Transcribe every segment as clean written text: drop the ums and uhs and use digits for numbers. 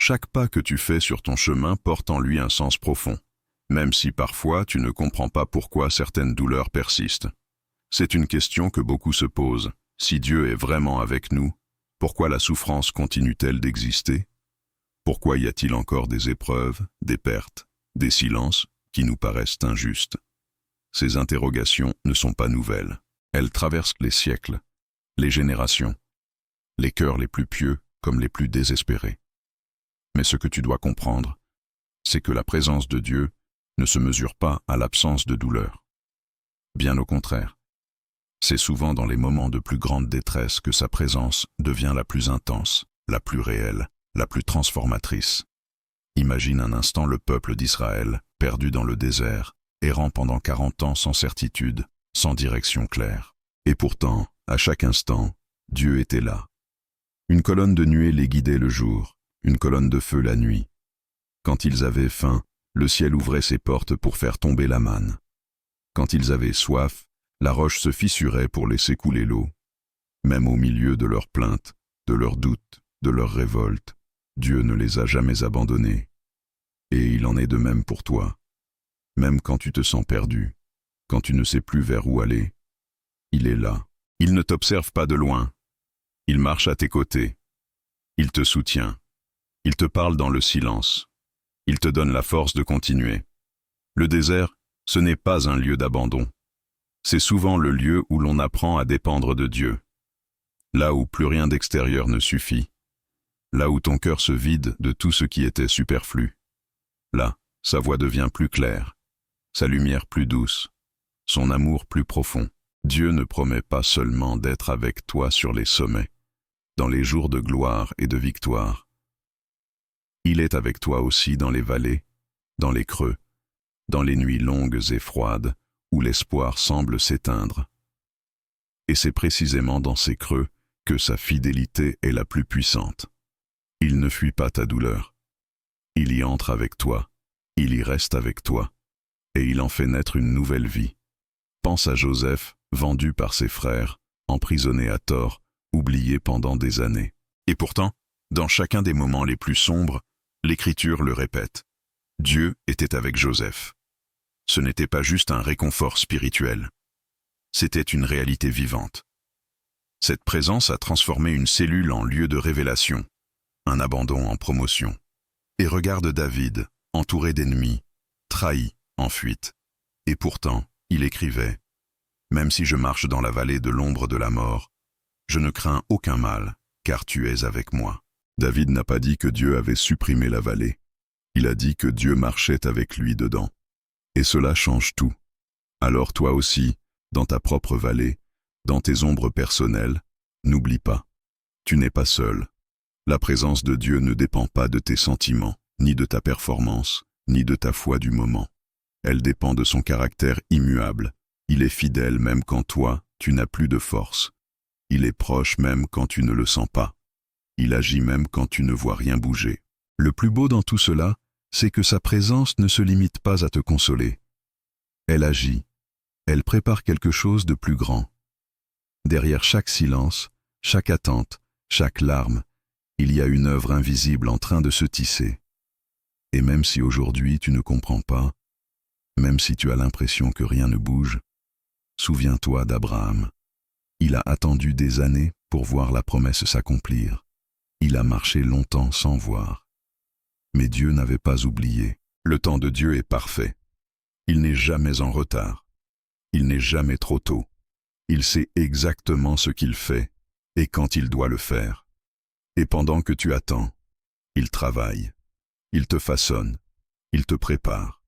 Chaque pas que tu fais sur ton chemin porte en lui un sens profond, même si parfois tu ne comprends pas pourquoi certaines douleurs persistent. C'est une question que beaucoup se posent. Si Dieu est vraiment avec nous, pourquoi la souffrance continue-t-elle d'exister? Pourquoi y a-t-il encore des épreuves, des pertes, des silences qui nous paraissent injustes? Ces interrogations ne sont pas nouvelles. Elles traversent les siècles, les générations, les cœurs les plus pieux comme les plus désespérés. Mais ce que tu dois comprendre, c'est que la présence de Dieu ne se mesure pas à l'absence de douleur. Bien au contraire. C'est souvent dans les moments de plus grande détresse que sa présence devient la plus intense, la plus réelle, la plus transformatrice. Imagine un instant le peuple d'Israël, perdu dans le désert, errant pendant 40 ans sans certitude, sans direction claire. Et pourtant, à chaque instant, Dieu était là. Une colonne de nuée les guidait le jour, une colonne de feu la nuit. Quand ils avaient faim, le ciel ouvrait ses portes pour faire tomber la manne. Quand ils avaient soif, la roche se fissurait pour laisser couler l'eau. Même au milieu de leurs plaintes, de leurs doutes, de leurs révoltes, Dieu ne les a jamais abandonnés. Et il en est de même pour toi. Même quand tu te sens perdu, quand tu ne sais plus vers où aller, il est là. Il ne t'observe pas de loin. Il marche à tes côtés. Il te soutient. Il te parle dans le silence. Il te donne la force de continuer. Le désert, ce n'est pas un lieu d'abandon. C'est souvent le lieu où l'on apprend à dépendre de Dieu. Là où plus rien d'extérieur ne suffit. Là où ton cœur se vide de tout ce qui était superflu. Là, sa voix devient plus claire, sa lumière plus douce, son amour plus profond. Dieu ne promet pas seulement d'être avec toi sur les sommets, dans les jours de gloire et de victoire. Il est avec toi aussi dans les vallées, dans les creux, dans les nuits longues et froides, où l'espoir semble s'éteindre. Et c'est précisément dans ces creux que sa fidélité est la plus puissante. Il ne fuit pas ta douleur. Il y entre avec toi, il y reste avec toi, et il en fait naître une nouvelle vie. Pense à Joseph, vendu par ses frères, emprisonné à tort, oublié pendant des années. Et pourtant, dans chacun des moments les plus sombres, l'Écriture le répète. Dieu était avec Joseph. Ce n'était pas juste un réconfort spirituel. C'était une réalité vivante. Cette présence a transformé une cellule en lieu de révélation, un abandon en promotion. Et regarde David, entouré d'ennemis, trahi, en fuite. Et pourtant, il écrivait « Même si je marche dans la vallée de l'ombre de la mort, je ne crains aucun mal, car tu es avec moi. » David n'a pas dit que Dieu avait supprimé la vallée. Il a dit que Dieu marchait avec lui dedans. Et cela change tout. Alors toi aussi, dans ta propre vallée, dans tes ombres personnelles, n'oublie pas. Tu n'es pas seul. La présence de Dieu ne dépend pas de tes sentiments, ni de ta performance, ni de ta foi du moment. Elle dépend de son caractère immuable. Il est fidèle même quand toi, tu n'as plus de force. Il est proche même quand tu ne le sens pas. Il agit même quand tu ne vois rien bouger. Le plus beau dans tout cela, c'est que sa présence ne se limite pas à te consoler. Elle agit. Elle prépare quelque chose de plus grand. Derrière chaque silence, chaque attente, chaque larme, il y a une œuvre invisible en train de se tisser. Et même si aujourd'hui tu ne comprends pas, même si tu as l'impression que rien ne bouge, souviens-toi d'Abraham. Il a attendu des années pour voir la promesse s'accomplir. Il a marché longtemps sans voir. Mais Dieu n'avait pas oublié. Le temps de Dieu est parfait. Il n'est jamais en retard. Il n'est jamais trop tôt. Il sait exactement ce qu'il fait et quand il doit le faire. Et pendant que tu attends, il travaille. Il te façonne. Il te prépare.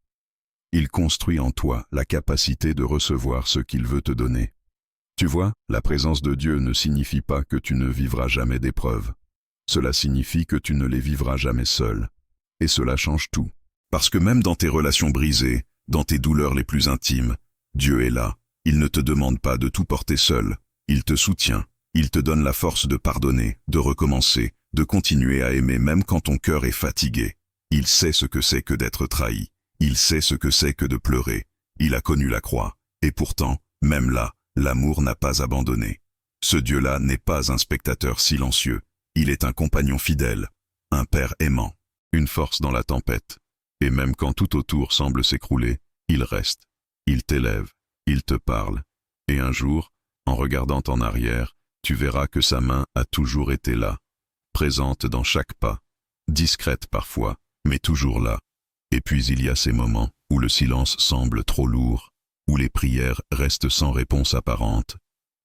Il construit en toi la capacité de recevoir ce qu'il veut te donner. Tu vois, la présence de Dieu ne signifie pas que tu ne vivras jamais d'épreuves. Cela signifie que tu ne les vivras jamais seul. Et cela change tout. Parce que même dans tes relations brisées, dans tes douleurs les plus intimes, Dieu est là. Il ne te demande pas de tout porter seul. Il te soutient. Il te donne la force de pardonner, de recommencer, de continuer à aimer même quand ton cœur est fatigué. Il sait ce que c'est que d'être trahi. Il sait ce que c'est que de pleurer. Il a connu la croix. Et pourtant, même là, l'amour n'a pas abandonné. Ce Dieu-là n'est pas un spectateur silencieux. Il est un compagnon fidèle, un père aimant. une force dans la tempête. Et même quand tout autour semble s'écrouler, il reste. Il t'élève, il te parle. Et un jour, en regardant en arrière, tu verras que sa main a toujours été là, présente dans chaque pas, discrète parfois, mais toujours là. Et puis il y a ces moments où le silence semble trop lourd, où les prières restent sans réponse apparente,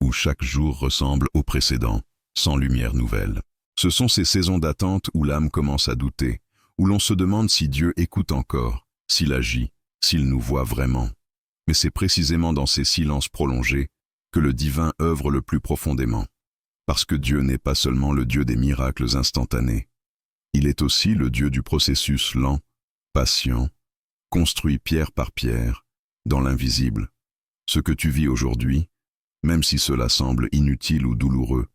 où chaque jour ressemble au précédent, sans lumière nouvelle. Ce sont ces saisons d'attente où l'âme commence à douter, où l'on se demande si Dieu écoute encore, s'il agit, s'il nous voit vraiment. Mais c'est précisément dans ces silences prolongés que le divin œuvre le plus profondément. Parce que Dieu n'est pas seulement le Dieu des miracles instantanés. Il est aussi le Dieu du processus lent, patient, construit pierre par pierre, dans l'invisible. Ce que tu vis aujourd'hui, même si cela semble inutile ou douloureux,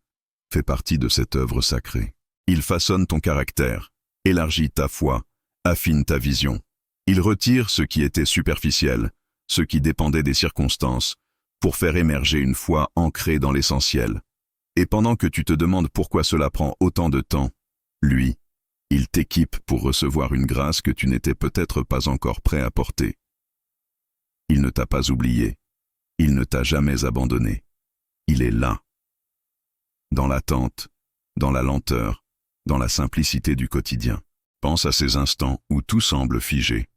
fait partie de cette œuvre sacrée. Il façonne ton caractère, élargit ta foi, affine ta vision. Il retire ce qui était superficiel, ce qui dépendait des circonstances, pour faire émerger une foi ancrée dans l'essentiel. Et pendant que tu te demandes pourquoi cela prend autant de temps, lui, il t'équipe pour recevoir une grâce que tu n'étais peut-être pas encore prêt à porter. Il ne t'a pas oublié, il ne t'a jamais abandonné. Il est là. Dans l'attente, dans la lenteur, dans la simplicité du quotidien. Pense à ces instants où tout semble figé.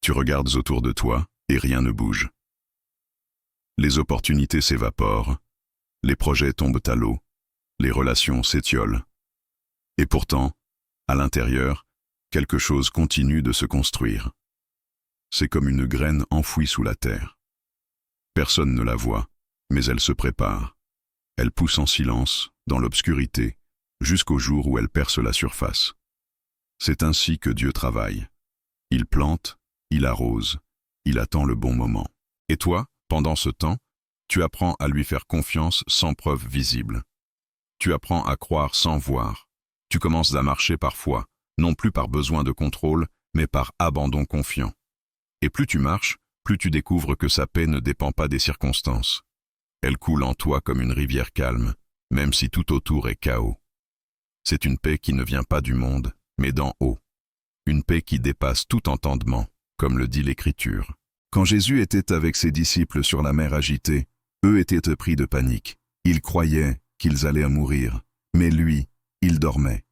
Tu regardes autour de toi et rien ne bouge. Les opportunités s'évaporent, les projets tombent à l'eau, les relations s'étiolent. Et pourtant, à l'intérieur, quelque chose continue de se construire. C'est comme une graine enfouie sous la terre. Personne ne la voit, mais elle se prépare. Elle pousse en silence, dans l'obscurité, jusqu'au jour où elle perce la surface. C'est ainsi que Dieu travaille. Il plante, il arrose, il attend le bon moment. Et toi, pendant ce temps, tu apprends à lui faire confiance sans preuve visible. Tu apprends à croire sans voir. Tu commences à marcher par foi, non plus par besoin de contrôle, mais par abandon confiant. Et plus tu marches, plus tu découvres que sa paix ne dépend pas des circonstances. Elle coule en toi comme une rivière calme, même si tout autour est chaos. C'est une paix qui ne vient pas du monde, mais d'en haut. Une paix qui dépasse tout entendement, comme le dit l'Écriture. Quand Jésus était avec ses disciples sur la mer agitée, eux étaient pris de panique. Ils croyaient qu'ils allaient mourir, mais lui, il dormait.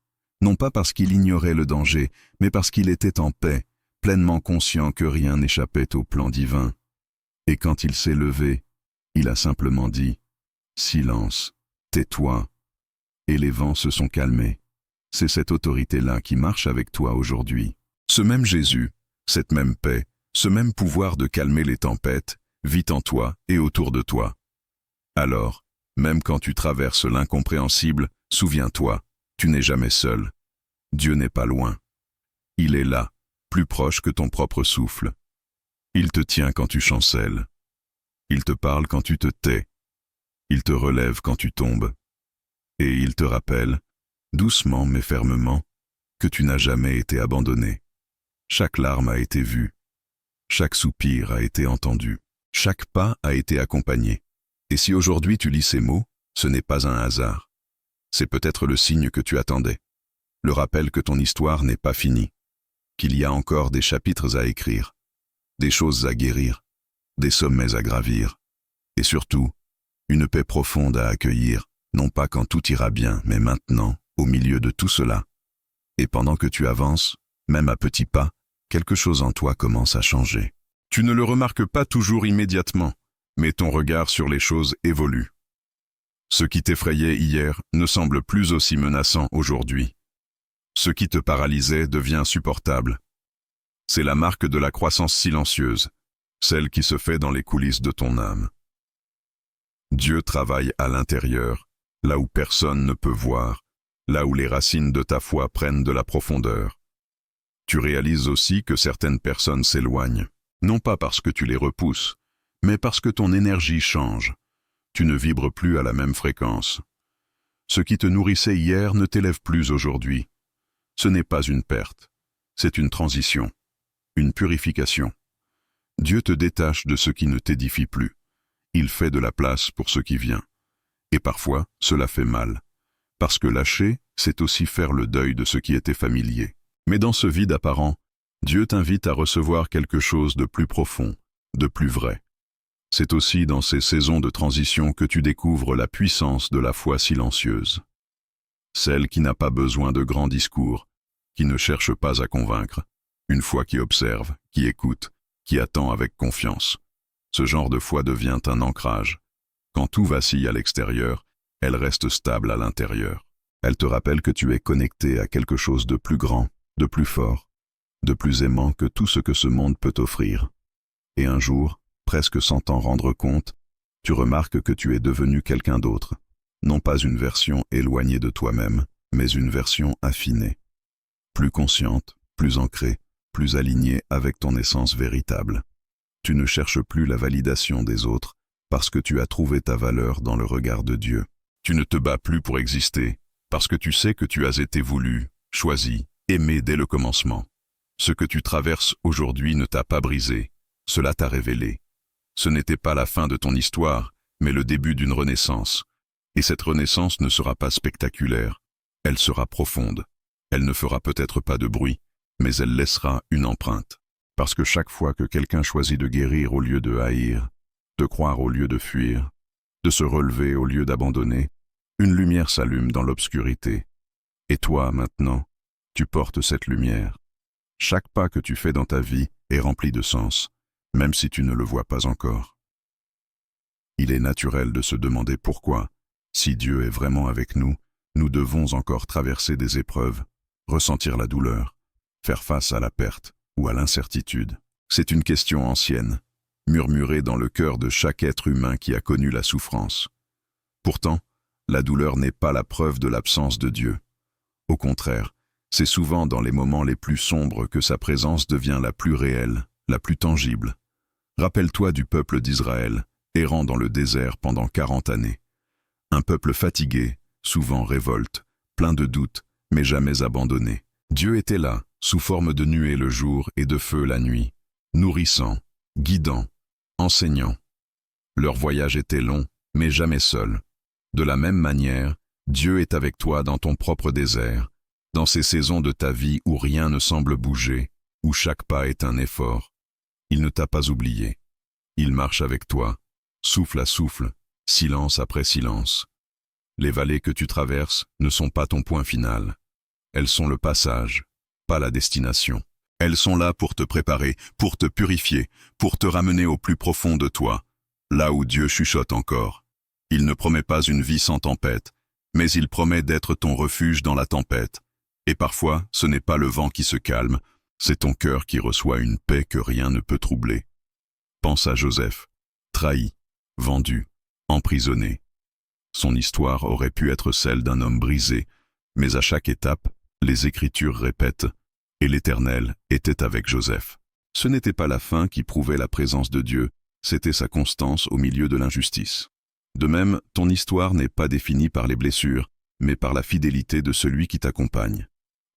Non pas parce qu'il ignorait le danger, mais parce qu'il était en paix, pleinement conscient que rien n'échappait au plan divin. Et quand il s'est levé, il a simplement dit « Silence, tais-toi » et les vents se sont calmés. C'est cette autorité-là qui marche avec toi aujourd'hui. Ce même Jésus, cette même paix, ce même pouvoir de calmer les tempêtes, vit en toi et autour de toi. Alors, même quand tu traverses l'incompréhensible, souviens-toi, tu n'es jamais seul. Dieu n'est pas loin. Il est là, plus proche que ton propre souffle. Il te tient quand tu chancelles. Il te parle quand tu te tais. Il te relève quand tu tombes. Et il te rappelle, doucement mais fermement, que tu n'as jamais été abandonné. Chaque larme a été vue. Chaque soupir a été entendu. Chaque pas a été accompagné. Et si aujourd'hui tu lis ces mots, ce n'est pas un hasard. C'est peut-être le signe que tu attendais. Le rappel que ton histoire n'est pas finie. Qu'il y a encore des chapitres à écrire. Des choses à guérir. Des sommets à gravir. Et surtout, une paix profonde à accueillir, non pas quand tout ira bien, mais maintenant, au milieu de tout cela. Et pendant que tu avances, même à petits pas, quelque chose en toi commence à changer. Tu ne le remarques pas toujours immédiatement, mais ton regard sur les choses évolue. Ce qui t'effrayait hier ne semble plus aussi menaçant aujourd'hui. Ce qui te paralysait devient supportable. C'est la marque de la croissance silencieuse, celle qui se fait dans les coulisses de ton âme. Dieu travaille à l'intérieur, là où personne ne peut voir, là où les racines de ta foi prennent de la profondeur. Tu réalises aussi que certaines personnes s'éloignent, non pas parce que tu les repousses, mais parce que ton énergie change. Tu ne vibres plus à la même fréquence. Ce qui te nourrissait hier ne t'élève plus aujourd'hui. Ce n'est pas une perte, c'est une transition, une purification. Dieu te détache de ce qui ne t'édifie plus. Il fait de la place pour ce qui vient. Et parfois, cela fait mal. Parce que lâcher, c'est aussi faire le deuil de ce qui était familier. Mais dans ce vide apparent, Dieu t'invite à recevoir quelque chose de plus profond, de plus vrai. C'est aussi dans ces saisons de transition que tu découvres la puissance de la foi silencieuse. Celle qui n'a pas besoin de grands discours, qui ne cherche pas à convaincre, une foi qui observe, qui écoute, qui attend avec confiance. Ce genre de foi devient un ancrage. Quand tout vacille à l'extérieur, elle reste stable à l'intérieur. Elle te rappelle que tu es connecté à quelque chose de plus grand, de plus fort, de plus aimant que tout ce que ce monde peut t'offrir. Et un jour, presque sans t'en rendre compte, tu remarques que tu es devenu quelqu'un d'autre, non pas une version éloignée de toi-même, mais une version affinée, plus consciente, plus ancrée, plus alignée avec ton essence véritable. Tu ne cherches plus la validation des autres, parce que tu as trouvé ta valeur dans le regard de Dieu. Tu ne te bats plus pour exister, parce que tu sais que tu as été voulu, choisi, aimé dès le commencement. Ce que tu traverses aujourd'hui ne t'a pas brisé, cela t'a révélé. Ce n'était pas la fin de ton histoire, mais le début d'une renaissance. Et cette renaissance ne sera pas spectaculaire, elle sera profonde. Elle ne fera peut-être pas de bruit, mais elle laissera une empreinte. Parce que chaque fois que quelqu'un choisit de guérir au lieu de haïr, de croire au lieu de fuir, de se relever au lieu d'abandonner, une lumière s'allume dans l'obscurité. Et toi, maintenant, tu portes cette lumière. Chaque pas que tu fais dans ta vie est rempli de sens, même si tu ne le vois pas encore. Il est naturel de se demander pourquoi, si Dieu est vraiment avec nous, nous devons encore traverser des épreuves, ressentir la douleur, faire face à la perte ou à l'incertitude. C'est une question ancienne, murmurée dans le cœur de chaque être humain qui a connu la souffrance. Pourtant, la douleur n'est pas la preuve de l'absence de Dieu. Au contraire, c'est souvent dans les moments les plus sombres que sa présence devient la plus réelle, la plus tangible. Rappelle-toi du peuple d'Israël, errant dans le désert pendant 40 années. Un peuple fatigué, souvent révolte, plein de doutes, mais jamais abandonné. Dieu était là, sous forme de nuée le jour et de feu la nuit, nourrissant, guidant, enseignant. Leur voyage était long, mais jamais seul. De la même manière, Dieu est avec toi dans ton propre désert, dans ces saisons de ta vie où rien ne semble bouger, où chaque pas est un effort. Il ne t'a pas oublié. Il marche avec toi, souffle à souffle, silence après silence. Les vallées que tu traverses ne sont pas ton point final. Elles sont le passage, pas la destination. Elles sont là pour te préparer, pour te purifier, pour te ramener au plus profond de toi, là où Dieu chuchote encore. Il ne promet pas une vie sans tempête, mais il promet d'être ton refuge dans la tempête. Et parfois, ce n'est pas le vent qui se calme, c'est ton cœur qui reçoit une paix que rien ne peut troubler. Pense à Joseph, trahi, vendu, emprisonné. Son histoire aurait pu être celle d'un homme brisé, mais à chaque étape, les Écritures répètent « Et l'Éternel était avec Joseph ». Ce n'était pas la fin qui prouvait la présence de Dieu, c'était sa constance au milieu de l'injustice. De même, ton histoire n'est pas définie par les blessures, mais par la fidélité de celui qui t'accompagne.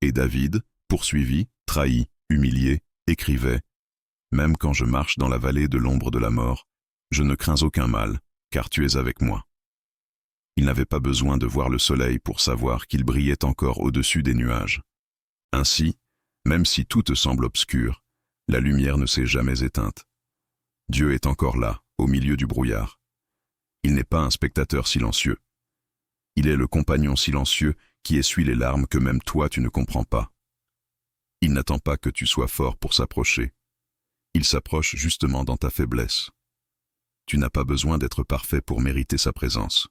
Et David, poursuivi, trahi, humilié, écrivait « Même quand je marche dans la vallée de l'ombre de la mort, je ne crains aucun mal, car tu es avec moi. » Il n'avait pas besoin de voir le soleil pour savoir qu'il brillait encore au-dessus des nuages. Ainsi, même si tout te semble obscur, la lumière ne s'est jamais éteinte. Dieu est encore là, au milieu du brouillard. Il n'est pas un spectateur silencieux. Il est le compagnon silencieux qui essuie les larmes que même toi tu ne comprends pas. Il n'attend pas que tu sois fort pour s'approcher. Il s'approche justement dans ta faiblesse. Tu n'as pas besoin d'être parfait pour mériter sa présence.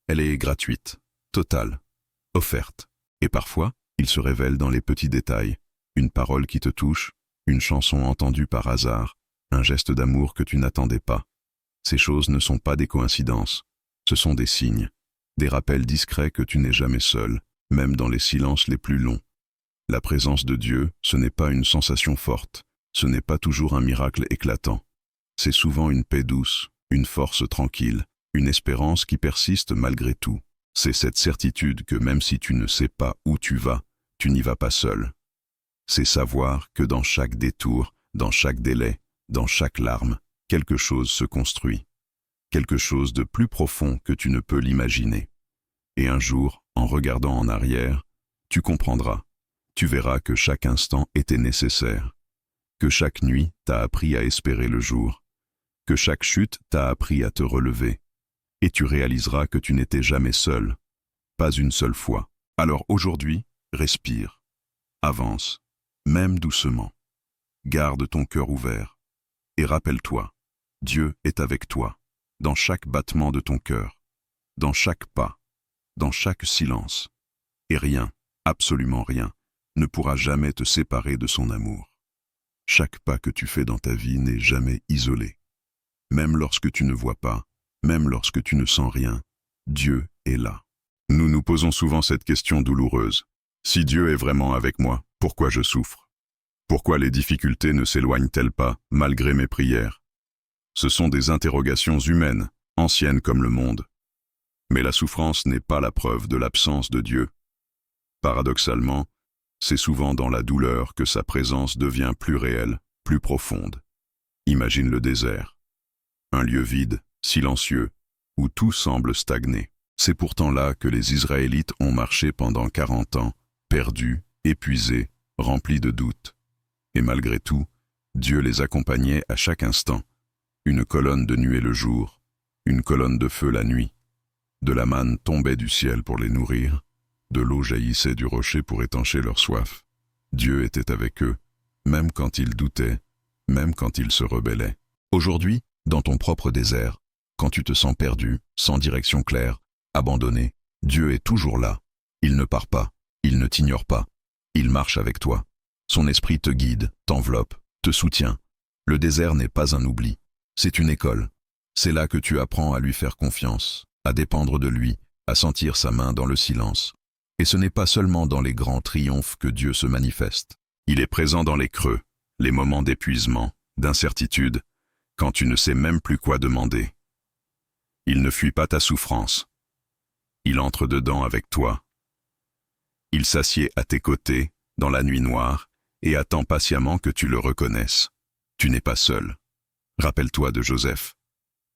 Elle est gratuite, totale, offerte. Et parfois, il se révèle dans les petits détails. Une parole qui te touche, une chanson entendue par hasard, un geste d'amour que tu n'attendais pas. Ces choses ne sont pas des coïncidences, ce sont des signes, des rappels discrets que tu n'es jamais seul, même dans les silences les plus longs. La présence de Dieu, ce n'est pas une sensation forte, ce n'est pas toujours un miracle éclatant. C'est souvent une paix douce, une force tranquille, une espérance qui persiste malgré tout. C'est cette certitude que même si tu ne sais pas où tu n'y vas pas seul. C'est savoir que dans chaque détour, dans chaque délai, dans chaque larme, quelque chose se construit. Quelque chose de plus profond que tu ne peux l'imaginer. Et un jour, en regardant en arrière, tu comprendras. tu verras que chaque instant était nécessaire, que chaque nuit t'a appris à espérer le jour, que chaque chute t'a appris à te relever, et tu réaliseras que tu n'étais jamais seul, pas une seule fois. Alors aujourd'hui, respire, avance, même doucement. Garde ton cœur ouvert, et rappelle-toi, Dieu est avec toi, dans chaque battement de ton cœur, dans chaque pas, dans chaque silence, et rien, absolument rien, ne pourra jamais te séparer de son amour. Chaque pas que tu fais dans ta vie n'est jamais isolé. Même lorsque tu ne vois pas, même lorsque tu ne sens rien, Dieu est là. Nous nous posons souvent cette question douloureuse. Si Dieu est vraiment avec moi, pourquoi je souffre? Pourquoi les difficultés ne s'éloignent-elles pas, malgré mes prières? Ce sont des interrogations humaines, anciennes comme le monde. Mais la souffrance n'est pas la preuve de l'absence de Dieu. Paradoxalement, c'est souvent dans la douleur que sa présence devient plus réelle, plus profonde. Imagine le désert. Un lieu vide, silencieux, où tout semble stagner. C'est pourtant là que les Israélites ont marché pendant 40 ans, perdus, épuisés, remplis de doutes. Et malgré tout, Dieu les accompagnait à chaque instant. Une colonne de nuée le jour, une colonne de feu la nuit. De la manne tombait du ciel pour les nourrir, de l'eau jaillissait du rocher pour étancher leur soif. Dieu était avec eux, même quand ils doutaient, même quand ils se rebellaient. Aujourd'hui, dans ton propre désert, quand tu te sens perdu, sans direction claire, abandonné, Dieu est toujours là. Il ne part pas, il ne t'ignore pas, il marche avec toi. Son esprit te guide, t'enveloppe, te soutient. Le désert n'est pas un oubli, c'est une école. C'est là que tu apprends à lui faire confiance, à dépendre de lui, à sentir sa main dans le silence. Et ce n'est pas seulement dans les grands triomphes que Dieu se manifeste. Il est présent dans les creux, les moments d'épuisement, d'incertitude, quand tu ne sais même plus quoi demander. Il ne fuit pas ta souffrance. Il entre dedans avec toi. Il s'assied à tes côtés, dans la nuit noire, et attend patiemment que tu le reconnaisses. Tu n'es pas seul. Rappelle-toi de Joseph,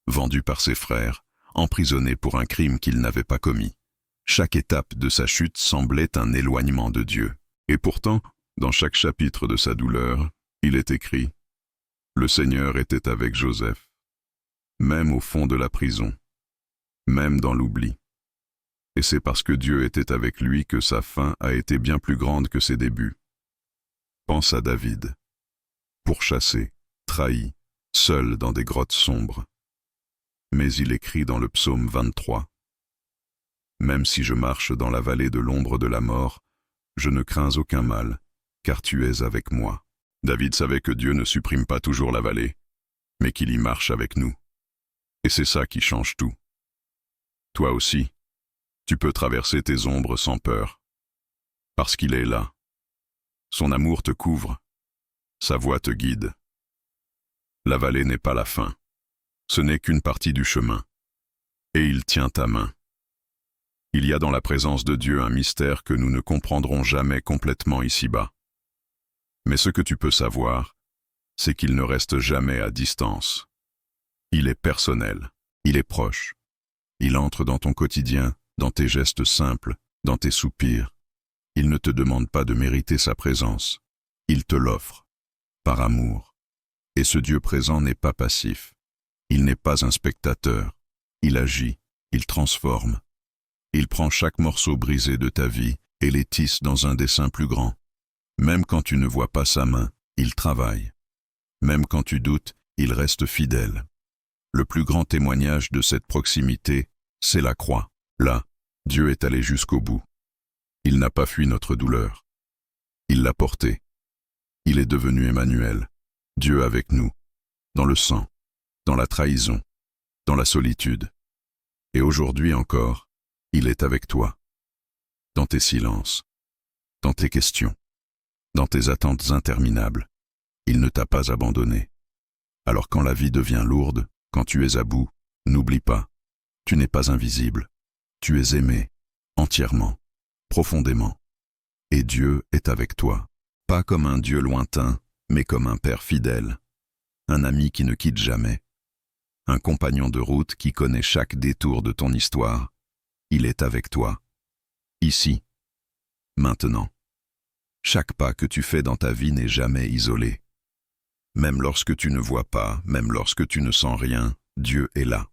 vendu par ses frères, emprisonné pour un crime qu'il n'avait pas commis. Chaque étape de sa chute semblait un éloignement de Dieu. Et pourtant, dans chaque chapitre de sa douleur, il est écrit « Le Seigneur était avec Joseph, même au fond de la prison, même dans l'oubli. » Et c'est parce que Dieu était avec lui que sa fin a été bien plus grande que ses débuts. Pense à David, pourchassé, trahi, seul dans des grottes sombres. Mais il écrit dans le psaume 23 « Même si je marche dans la vallée de l'ombre de la mort, je ne crains aucun mal, car tu es avec moi. » David savait que Dieu ne supprime pas toujours la vallée, mais qu'il y marche avec nous. Et c'est ça qui change tout. Toi aussi, tu peux traverser tes ombres sans peur, parce qu'il est là. Son amour te couvre, sa voix te guide. La vallée n'est pas la fin, ce n'est qu'une partie du chemin, et il tient ta main. Il y a dans la présence de Dieu un mystère que nous ne comprendrons jamais complètement ici-bas. Mais ce que tu peux savoir, c'est qu'il ne reste jamais à distance. Il est personnel, il est proche. Il entre dans ton quotidien, dans tes gestes simples, dans tes soupirs. Il ne te demande pas de mériter sa présence. Il te l'offre, par amour. Et ce Dieu présent n'est pas passif. Il n'est pas un spectateur. Il agit, il transforme. Il prend chaque morceau brisé de ta vie et les tisse dans un dessin plus grand. Même quand tu ne vois pas sa main, il travaille. Même quand tu doutes, il reste fidèle. Le plus grand témoignage de cette proximité, c'est la croix. Là, Dieu est allé jusqu'au bout. Il n'a pas fui notre douleur. Il l'a portée. Il est devenu Emmanuel, Dieu avec nous, dans le sang, dans la trahison, dans la solitude. Et aujourd'hui encore, il est avec toi, dans tes silences, dans tes questions, dans tes attentes interminables. Il ne t'a pas abandonné. Alors quand la vie devient lourde, quand tu es à bout, n'oublie pas, tu n'es pas invisible. Tu es aimé, entièrement, profondément. Et Dieu est avec toi, pas comme un Dieu lointain, mais comme un Père fidèle, un ami qui ne quitte jamais, un compagnon de route qui connaît chaque détour de ton histoire. Il est avec toi, ici, maintenant. Chaque pas que tu fais dans ta vie n'est jamais isolé. Même lorsque tu ne vois pas, même lorsque tu ne sens rien, Dieu est là.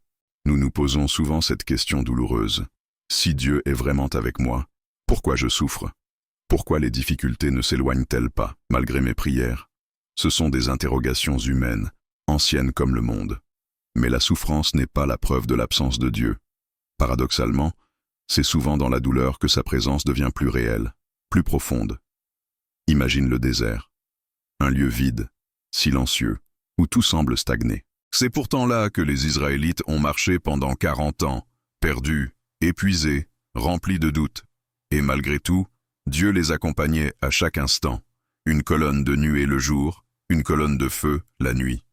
Nous nous posons souvent cette question douloureuse. Si Dieu est vraiment avec moi, pourquoi je souffre? Pourquoi les difficultés ne s'éloignent-elles pas, malgré mes prières? Ce sont des interrogations humaines, anciennes comme le monde. Mais la souffrance n'est pas la preuve de l'absence de Dieu. Paradoxalement, c'est souvent dans la douleur que sa présence devient plus réelle, plus profonde. Imagine le désert, un lieu vide, silencieux, où tout semble stagner. C'est pourtant là que les Israélites ont marché pendant 40 ans, perdus, épuisés, remplis de doutes. Et malgré tout, Dieu les accompagnait à chaque instant. Une colonne de nuée le jour, une colonne de feu la nuit.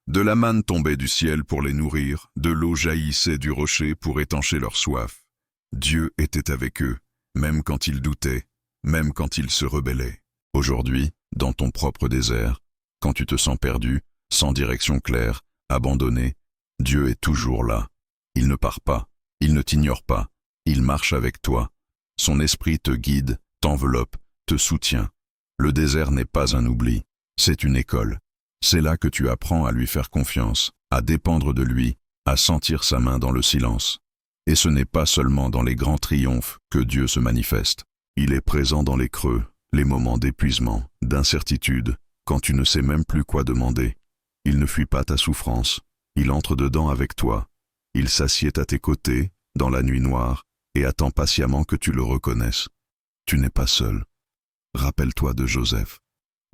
De la manne tombait du ciel pour les nourrir, de l'eau jaillissait du rocher pour étancher leur soif. Dieu était avec eux, même quand ils doutaient, même quand ils se rebellaient. Aujourd'hui, dans ton propre désert, quand tu te sens perdu, sans direction claire, abandonné, Dieu est toujours là. Il ne part pas, il ne t'ignore pas, il marche avec toi. Son esprit te guide, t'enveloppe, te soutient. Le désert n'est pas un oubli, c'est une école. C'est là que tu apprends à lui faire confiance, à dépendre de lui, à sentir sa main dans le silence. Et ce n'est pas seulement dans les grands triomphes que Dieu se manifeste. Il est présent dans les creux, les moments d'épuisement, d'incertitude, quand tu ne sais même plus quoi demander. Il ne fuit pas ta souffrance, il entre dedans avec toi. Il s'assied à tes côtés, dans la nuit noire, et attend patiemment que tu le reconnaisses. Tu n'es pas seul. Rappelle-toi de Joseph,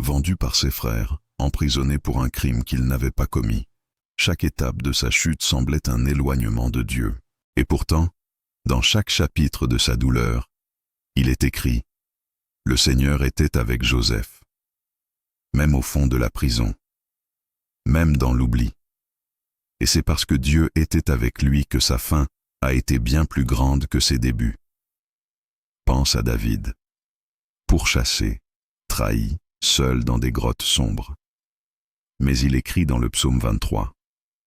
vendu par ses frères, emprisonné pour un crime qu'il n'avait pas commis. Chaque étape de sa chute semblait un éloignement de Dieu. Et pourtant, dans chaque chapitre de sa douleur, il est écrit « Le Seigneur était avec Joseph », même au fond de la prison, même dans l'oubli. Et c'est parce que Dieu était avec lui que sa fin a été bien plus grande que ses débuts. Pense à David, pourchassé, trahi, seul dans des grottes sombres. Mais il écrit dans le psaume 23,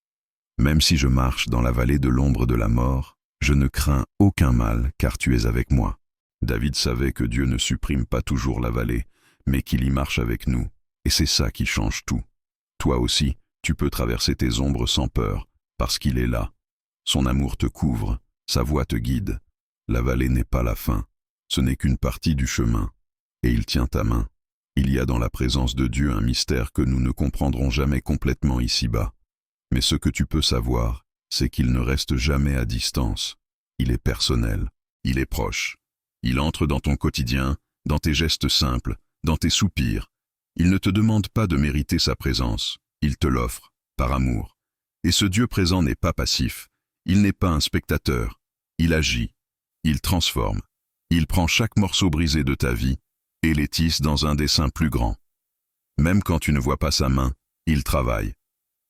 « Même si je marche dans la vallée de l'ombre de la mort, je ne crains aucun mal, car tu es avec moi. » David savait que Dieu ne supprime pas toujours la vallée, mais qu'il y marche avec nous, et c'est ça qui change tout. Toi aussi, tu peux traverser tes ombres sans peur, parce qu'il est là. Son amour te couvre, sa voix te guide. La vallée n'est pas la fin, ce n'est qu'une partie du chemin, et il tient ta main. Il y a dans la présence de Dieu un mystère que nous ne comprendrons jamais complètement ici-bas. Mais ce que tu peux savoir, c'est qu'il ne reste jamais à distance. Il est personnel, il est proche. Il entre dans ton quotidien, dans tes gestes simples, dans tes soupirs. Il ne te demande pas de mériter sa présence, il te l'offre, par amour. Et ce Dieu présent n'est pas passif, il n'est pas un spectateur, il agit, il transforme. Il prend chaque morceau brisé de ta vie et les tisse dans un dessin plus grand. Même quand tu ne vois pas sa main, il travaille.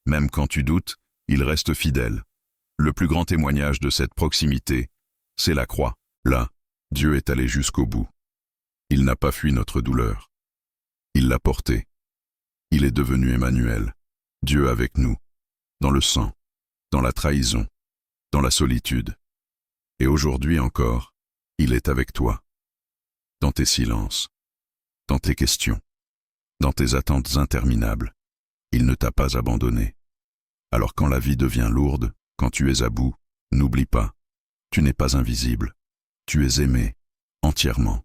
Même quand tu doutes, il reste fidèle. Le plus grand témoignage de cette proximité, c'est la croix. Là, Dieu est allé jusqu'au bout. Il n'a pas fui notre douleur. Il l'a portée. Il est devenu Emmanuel, Dieu avec nous, dans le sang, dans la trahison, dans la solitude. Et aujourd'hui encore, il est avec toi, dans tes silences, dans tes questions, dans tes attentes interminables. Il ne t'a pas abandonné. Alors quand la vie devient lourde, quand tu es à bout, n'oublie pas, tu n'es pas invisible. Tu es aimé, entièrement,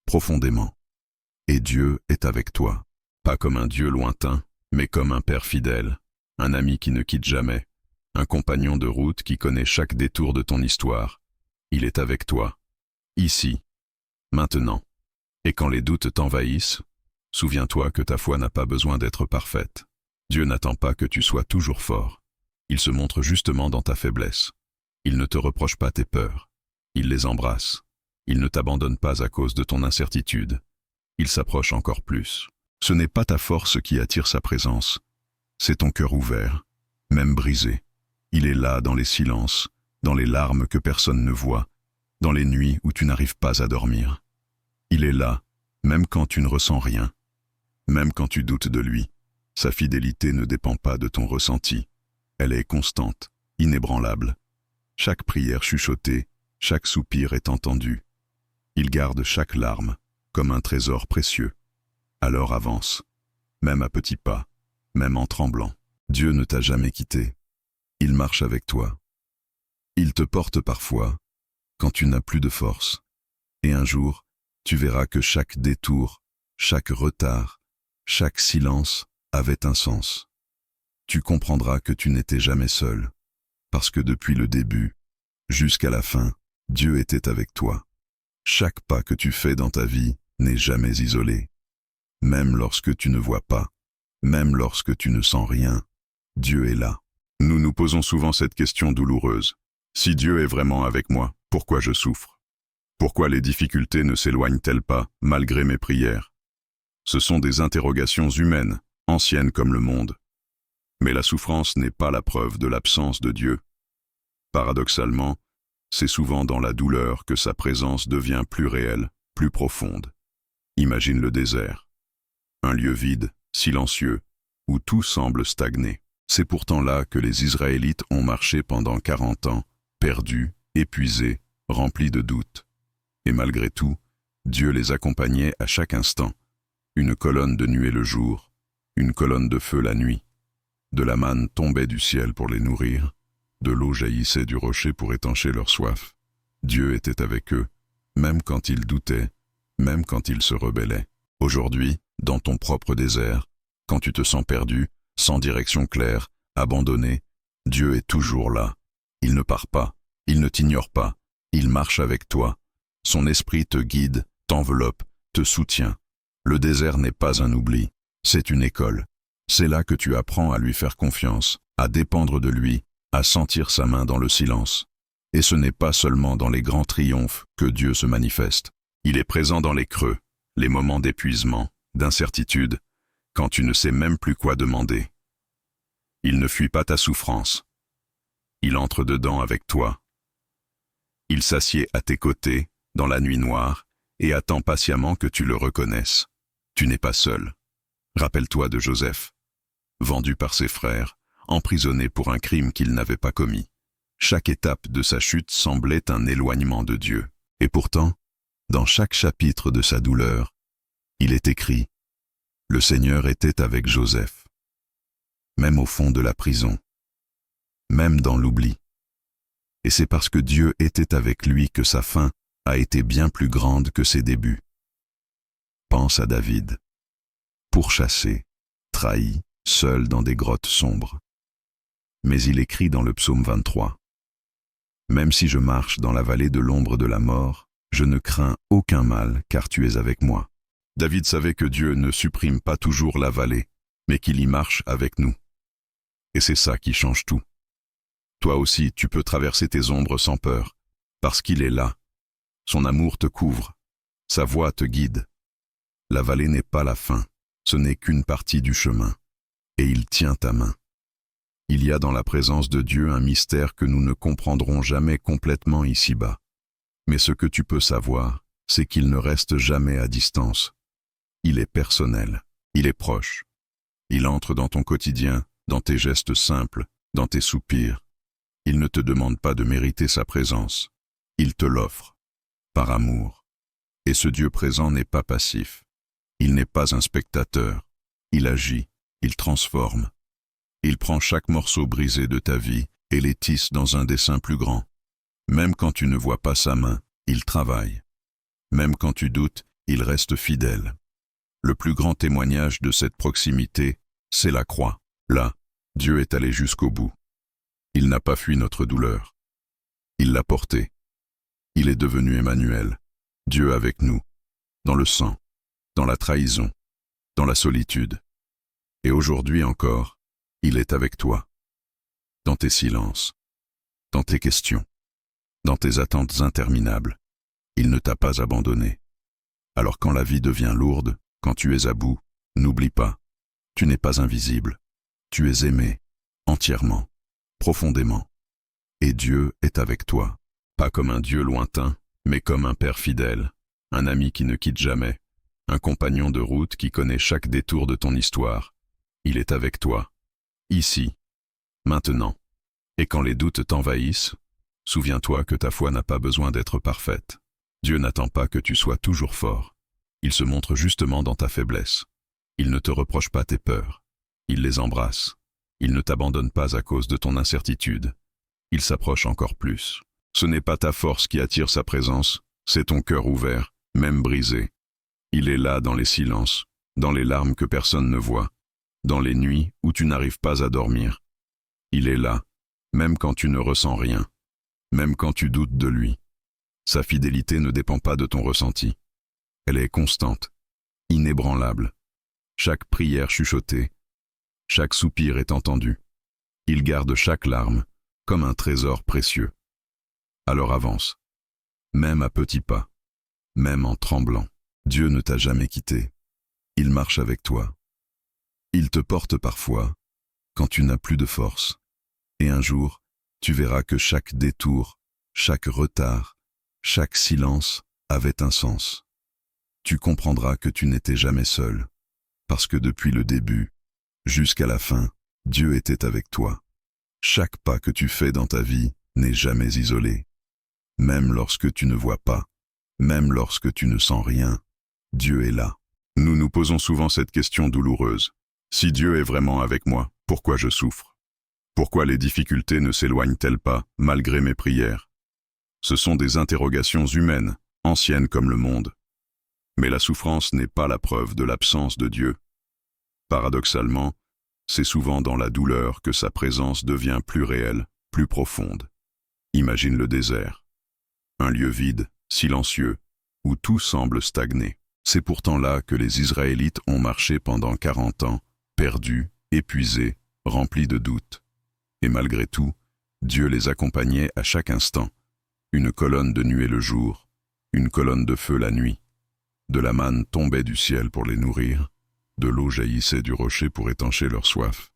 profondément. Et Dieu est avec toi, pas comme un Dieu lointain, mais comme un Père fidèle, un ami qui ne quitte jamais, un compagnon de route qui connaît chaque détour de ton histoire. Il est avec toi, ici, maintenant. Et quand les doutes t'envahissent, souviens-toi que ta foi n'a pas besoin d'être parfaite. Dieu n'attend pas que tu sois toujours fort. Il se montre justement dans ta faiblesse. Il ne te reproche pas tes peurs. Il les embrasse. Il ne t'abandonne pas à cause de ton incertitude. Il s'approche encore plus. Ce n'est pas ta force qui attire sa présence. C'est ton cœur ouvert, même brisé. Il est là dans les silences, dans les larmes que personne ne voit, dans les nuits où tu n'arrives pas à dormir. Il est là, même quand tu ne ressens rien, même quand tu doutes de lui. Sa fidélité ne dépend pas de ton ressenti. Elle est constante, inébranlable. Chaque prière chuchotée, chaque soupir est entendu. Il garde chaque larme, comme un trésor précieux. Alors avance, même à petits pas, même en tremblant. Dieu ne t'a jamais quitté. Il marche avec toi. Il te porte parfois, quand tu n'as plus de force. Et un jour, tu verras que chaque détour, chaque retard, chaque silence avait un sens. Tu comprendras que tu n'étais jamais seul, parce que depuis le début, jusqu'à la fin, Dieu était avec toi. Chaque pas que tu fais dans ta vie n'est jamais isolé. Même lorsque tu ne vois pas, même lorsque tu ne sens rien, Dieu est là. Nous nous posons souvent cette question douloureuse. Si Dieu est vraiment avec moi, pourquoi je souffre? Pourquoi les difficultés ne s'éloignent-elles pas, malgré mes prières? Ce sont des interrogations humaines, anciennes comme le monde. Mais la souffrance n'est pas la preuve de l'absence de Dieu. Paradoxalement, c'est souvent dans la douleur que sa présence devient plus réelle, plus profonde. Imagine le désert. Un lieu vide, silencieux, où tout semble stagner. C'est pourtant là que les Israélites ont marché pendant 40 ans, perdus, épuisés, remplis de doutes. Et malgré tout, Dieu les accompagnait à chaque instant. Une colonne de nuée le jour, une colonne de feu la nuit. De la manne tombait du ciel pour les nourrir, de l'eau jaillissait du rocher pour étancher leur soif. Dieu était avec eux, même quand ils doutaient, même quand ils se rebellaient. Aujourd'hui, dans ton propre désert, quand tu te sens perdu, sans direction claire, abandonné, Dieu est toujours là. Il ne part pas, il ne t'ignore pas, il marche avec toi. Son esprit te guide, t'enveloppe, te soutient. Le désert n'est pas un oubli, c'est une école. C'est là que tu apprends à lui faire confiance, à dépendre de lui, à sentir sa main dans le silence. Et ce n'est pas seulement dans les grands triomphes que Dieu se manifeste. Il est présent dans les creux, les moments d'épuisement, d'incertitude, quand tu ne sais même plus quoi demander. Il ne fuit pas ta souffrance. Il entre dedans avec toi. Il s'assied à tes côtés, dans la nuit noire, et attend patiemment que tu le reconnaisses. Tu n'es pas seul. Rappelle-toi de Joseph, vendu par ses frères, emprisonné pour un crime qu'il n'avait pas commis. Chaque étape de sa chute semblait un éloignement de Dieu. Et pourtant, dans chaque chapitre de sa douleur, il est écrit « Le Seigneur était avec Joseph », même au fond de la prison, même dans l'oubli. Et c'est parce que Dieu était avec lui que sa fin a été bien plus grande que ses débuts. Pense à David, pourchassé, trahi, seul dans des grottes sombres. Mais il écrit dans le psaume 23 « Même si je marche dans la vallée de l'ombre de la mort, je ne crains aucun mal, car tu es avec moi. » David savait que Dieu ne supprime pas toujours la vallée, mais qu'il y marche avec nous. Et c'est ça qui change tout. Toi aussi, tu peux traverser tes ombres sans peur, parce qu'il est là. Son amour te couvre, sa voix te guide. La vallée n'est pas la fin, ce n'est qu'une partie du chemin, et il tient ta main. Il y a dans la présence de Dieu un mystère que nous ne comprendrons jamais complètement ici-bas. Mais ce que tu peux savoir, c'est qu'il ne reste jamais à distance. Il est personnel, il est proche. Il entre dans ton quotidien, dans tes gestes simples, dans tes soupirs. Il ne te demande pas de mériter sa présence. Il te l'offre, par amour. Et ce Dieu présent n'est pas passif. Il n'est pas un spectateur. Il agit, il transforme. Il prend chaque morceau brisé de ta vie et les tisse dans un dessin plus grand. Même quand tu ne vois pas sa main, il travaille. Même quand tu doutes, il reste fidèle. Le plus grand témoignage de cette proximité, c'est la croix. Là, Dieu est allé jusqu'au bout. Il n'a pas fui notre douleur. Il l'a portée. Il est devenu Emmanuel, Dieu avec nous, dans le sang, dans la trahison, dans la solitude. Et aujourd'hui encore, il est avec toi, dans tes silences, dans tes questions, dans tes attentes interminables. Il ne t'a pas abandonné. Alors quand la vie devient lourde, quand tu es à bout, n'oublie pas, tu n'es pas invisible. Tu es aimé, entièrement, profondément. Et Dieu est avec toi, pas comme un Dieu lointain, mais comme un Père fidèle, un ami qui ne quitte jamais, un compagnon de route qui connaît chaque détour de ton histoire. Il est avec toi, ici, maintenant. Et quand les doutes t'envahissent, souviens-toi que ta foi n'a pas besoin d'être parfaite. Dieu n'attend pas que tu sois toujours fort. Il se montre justement dans ta faiblesse. Il ne te reproche pas tes peurs. Il les embrasse. Il ne t'abandonne pas à cause de ton incertitude. Il s'approche encore plus. Ce n'est pas ta force qui attire sa présence, c'est ton cœur ouvert, même brisé. Il est là dans les silences, dans les larmes que personne ne voit, dans les nuits où tu n'arrives pas à dormir. Il est là, même quand tu ne ressens rien, même quand tu doutes de lui. Sa fidélité ne dépend pas de ton ressenti. Elle est constante, inébranlable. Chaque prière chuchotée, chaque soupir est entendu. Il garde chaque larme, comme un trésor précieux. Alors avance, même à petits pas, même en tremblant. Dieu ne t'a jamais quitté. Il marche avec toi. Il te porte parfois, quand tu n'as plus de force. Et un jour, tu verras que chaque détour, chaque retard, chaque silence avait un sens. Tu comprendras que tu n'étais jamais seul, parce que depuis le début, jusqu'à la fin, Dieu était avec toi. Chaque pas que tu fais dans ta vie n'est jamais isolé. Même lorsque tu ne vois pas, même lorsque tu ne sens rien, Dieu est là. Nous nous posons souvent cette question douloureuse. Si Dieu est vraiment avec moi, pourquoi je souffre? Pourquoi les difficultés ne s'éloignent-elles pas, malgré mes prières? Ce sont des interrogations humaines, anciennes comme le monde. Mais la souffrance n'est pas la preuve de l'absence de Dieu. Paradoxalement, c'est souvent dans la douleur que sa présence devient plus réelle, plus profonde. Imagine le désert. Un lieu vide, silencieux, où tout semble stagner. C'est pourtant là que les Israélites ont marché pendant 40 ans, perdus, épuisés, remplis de doutes. Et malgré tout, Dieu les accompagnait à chaque instant. Une colonne de nuée le jour, une colonne de feu la nuit. De la manne tombait du ciel pour les nourrir, de l'eau jaillissait du rocher pour étancher leur soif.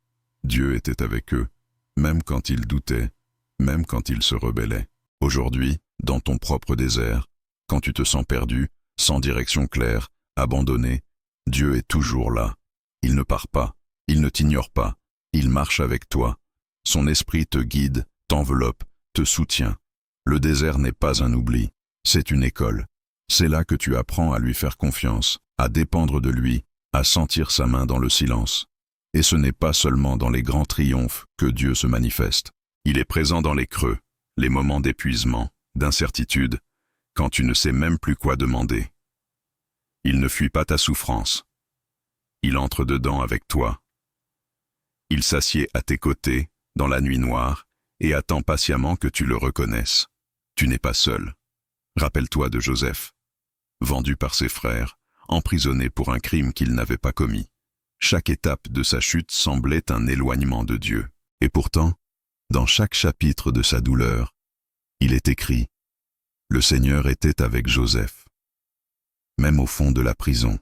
Dieu était avec eux, même quand ils doutaient, même quand ils se rebellaient. Aujourd'hui, dans ton propre désert, quand tu te sens perdu, sans direction claire, abandonné, Dieu est toujours là. Il ne part pas, il ne t'ignore pas, il marche avec toi. Son esprit te guide, t'enveloppe, te soutient. Le désert n'est pas un oubli, c'est une école. C'est là que tu apprends à lui faire confiance, à dépendre de lui, à sentir sa main dans le silence. Et ce n'est pas seulement dans les grands triomphes que Dieu se manifeste. Il est présent dans les creux, les moments d'épuisement, d'incertitude, quand tu ne sais même plus quoi demander. Il ne fuit pas ta souffrance. Il entre dedans avec toi. Il s'assied à tes côtés, dans la nuit noire, et attend patiemment que tu le reconnaisses. Tu n'es pas seul. Rappelle-toi de Joseph. Vendu par ses frères, emprisonné pour un crime qu'il n'avait pas commis. Chaque étape de sa chute semblait un éloignement de Dieu. Et pourtant, dans chaque chapitre de sa douleur, il est écrit « Le Seigneur était avec Joseph ». Même au fond de la prison,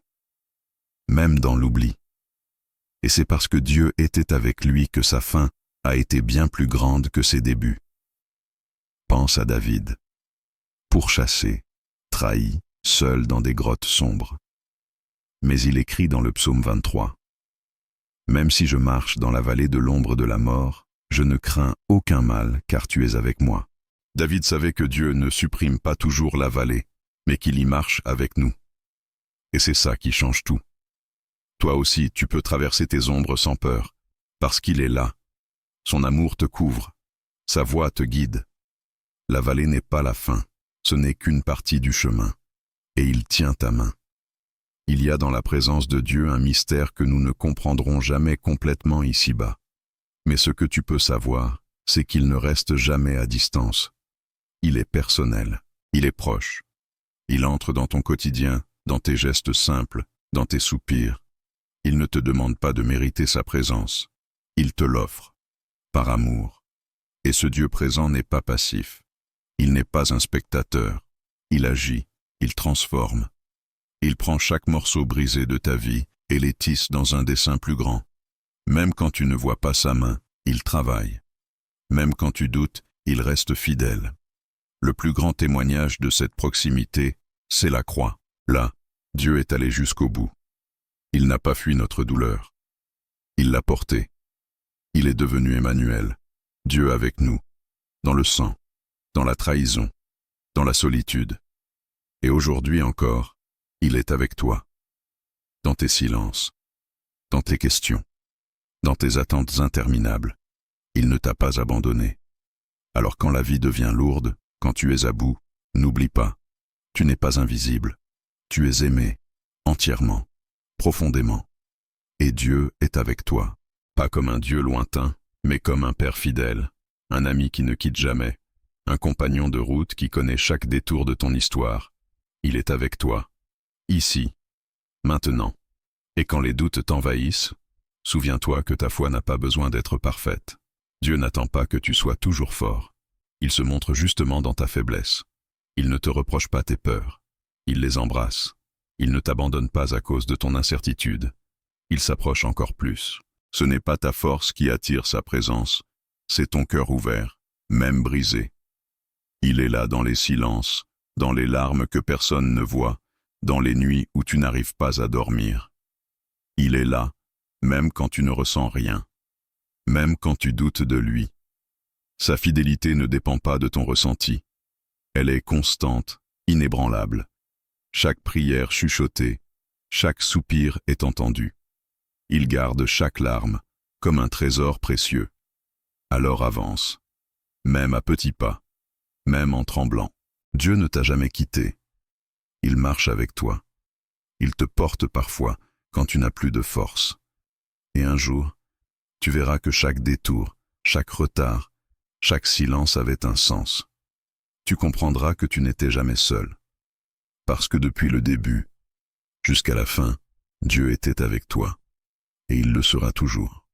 même dans l'oubli. Et c'est parce que Dieu était avec lui que sa fin a été bien plus grande que ses débuts. Pense à David, pourchassé, trahi, seul dans des grottes sombres. Mais il écrit dans le psaume 23 « Même si je marche dans la vallée de l'ombre de la mort, je ne crains aucun mal, car tu es avec moi. » David savait que Dieu ne supprime pas toujours la vallée, mais qu'il y marche avec nous. Et c'est ça qui change tout. Toi aussi, tu peux traverser tes ombres sans peur, parce qu'il est là. Son amour te couvre, sa voix te guide. La vallée n'est pas la fin, ce n'est qu'une partie du chemin, et il tient ta main. Il y a dans la présence de Dieu un mystère que nous ne comprendrons jamais complètement ici-bas. Mais ce que tu peux savoir, c'est qu'il ne reste jamais à distance. Il est personnel, il est proche. Il entre dans ton quotidien, dans tes gestes simples, dans tes soupirs. Il ne te demande pas de mériter sa présence. Il te l'offre, par amour. Et ce Dieu présent n'est pas passif. Il n'est pas un spectateur. Il agit, il transforme. Il prend chaque morceau brisé de ta vie et les tisse dans un dessein plus grand. Même quand tu ne vois pas sa main, il travaille. Même quand tu doutes, il reste fidèle. Le plus grand témoignage de cette proximité, c'est la croix. Là, Dieu est allé jusqu'au bout. Il n'a pas fui notre douleur. Il l'a portée. Il est devenu Emmanuel, Dieu avec nous, dans le sang, dans la trahison, dans la solitude. Et aujourd'hui encore, il est avec toi, dans tes silences, dans tes questions, dans tes attentes interminables. Il ne t'a pas abandonné. Alors quand la vie devient lourde, quand tu es à bout, n'oublie pas, tu n'es pas invisible. Tu es aimé, entièrement, profondément. Et Dieu est avec toi, pas comme un Dieu lointain, mais comme un Père fidèle, un ami qui ne quitte jamais, un compagnon de route qui connaît chaque détour de ton histoire. Il est avec toi, ici, maintenant. Et quand les doutes t'envahissent, souviens-toi que ta foi n'a pas besoin d'être parfaite. Dieu n'attend pas que tu sois toujours fort. Il se montre justement dans ta faiblesse. Il ne te reproche pas tes peurs. Il les embrasse. Il ne t'abandonne pas à cause de ton incertitude. Il s'approche encore plus. Ce n'est pas ta force qui attire sa présence, c'est ton cœur ouvert, même brisé. Il est là dans les silences, dans les larmes que personne ne voit, dans les nuits où tu n'arrives pas à dormir. Il est là, même quand tu ne ressens rien, même quand tu doutes de lui. Sa fidélité ne dépend pas de ton ressenti. Elle est constante, inébranlable. Chaque prière chuchotée, chaque soupir est entendu. Il garde chaque larme, comme un trésor précieux. Alors avance, même à petits pas, même en tremblant. Dieu ne t'a jamais quitté. Il marche avec toi. Il te porte parfois quand tu n'as plus de force. Et un jour, tu verras que chaque détour, chaque retard, chaque silence avait un sens. Tu comprendras que tu n'étais jamais seul. Parce que depuis le début, jusqu'à la fin, Dieu était avec toi. Et il le sera toujours.